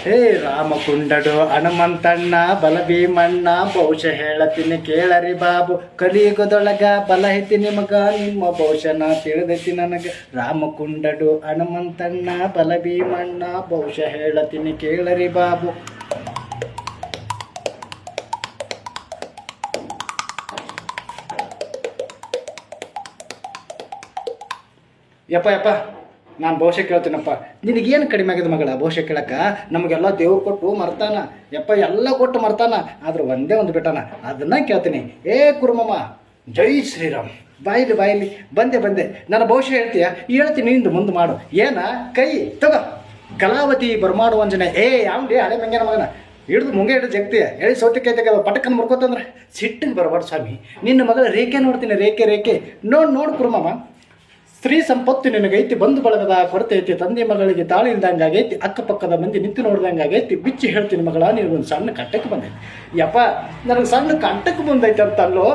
ಹೇ ರಾಮಕುಂಡಡು ಹನುಮಂತಣ್ಣ ಬಲ ಭೀಮಣ್ಣ ಬಹುಶಃ ಹೇಳತೀನಿ ಕೇಳರಿ ಬಾಬು ಕಲಿಯುಗದೊಳಗ ಬಲ ಐತಿ ನಿಮಗ ನಿಮ್ಮ ಬಹುಶಃ ತಿಳಿದೈತಿ ನನಗ ರಾಮಕುಂಡಡು ಹನುಮಂತಣ್ಣ ಬಲ ಭೀಮಣ್ಣ ಬಹುಶಃ ಹೇಳತೀನಿ ಕೇಳರಿ ಬಾಬು. ಯಪ್ಪ ಯಪ್ಪ ನಾನು ಬಹುಶಃ ಕೇಳ್ತೀನಪ್ಪ, ನಿನಗೇನು ಕಡಿಮೆ ಆಗಿದೆ ಮಗಳ ಬಹುಶಃ ಕೇಳಕ್ಕ? ನಮಗೆಲ್ಲ ದೇವ್ರು ಕೊಟ್ಟು ಮರ್ತಾನ ಯಪ್ಪ, ಎಲ್ಲ ಕೊಟ್ಟು ಮರ್ತಾನ, ಆದ್ರೆ ಒಂದೇ ಒಂದು ಬಿಟ್ಟಾನ, ಅದನ್ನ ಕೇಳ್ತೀನಿ. ಏ ಕುರುಮಮ್ಮ, ಜೈ ಶ್ರೀರಾಮ್. ಬಾಯಿಲಿ ಬಂದೆ ನನ್ನ ಬಹುಶಃ ಹೇಳ್ತೀನಿ, ನಿಂದು ಮುಂದೆ ಮಾಡು. ಏನ ಕೈ ತಗೋ ಕಲಾವತಿ ಬರ್ಮಾಡು ವಂಜನೆ. ಏ ಯಾವ್ದೇ ಹಳೆ ಮಂಗ್ಯನ ಮಗನ ಹಿಡಿದು ಮುಂಗೆ ಹಿಡಿದು ಜಗ್ತೀಯ ಹೇಳಿ ಸೌತಿಕಾಯಿ ತೆಗೆದು ಪಟಕನ್ ಮುರ್ಕೋತಂದ್ರೆ ಸಿಟ್ಟಿಗೆ ಬರಬಾರ್ದು ಸ್ವಾಮಿ. ನಿನ್ನ ಮಗಳ ರೇಖೆ ನೋಡ್ತೀನಿ, ರೇಖೆ ನೋಡು ಕುರುಮಮ್ಮ. ಸ್ತ್ರೀ ಸಂಪತ್ತು ನಿನಗೈತಿ, ಬಂಧು ಬಳಗದ ಕೊರತೆ ಐತಿ, ತಂದೆ ಮಗಳಿಗೆ ತಾಳಿ ಇಲ್ದಂಗಾಗೈತಿ, ಅಕ್ಕಪಕ್ಕದ ಮಂದಿ ನಿಂತು ನೋಡ್ದಂಗಾಗೈತಿ. ಬಿಚ್ಚಿ ಹೇಳ್ತೀನಿ ಮಗಳ, ನೀನು ಒಂದು ಸಣ್ಣ ಕಂಟಕ್ಕೆ ಬಂದೈತಿ. ಯಪ್ಪ ನನಗೆ ಸಣ್ಣ ಕಂಟಕ್ಕೆ ಬಂದೈತೆ ಅಂತಲ್ಲೋ.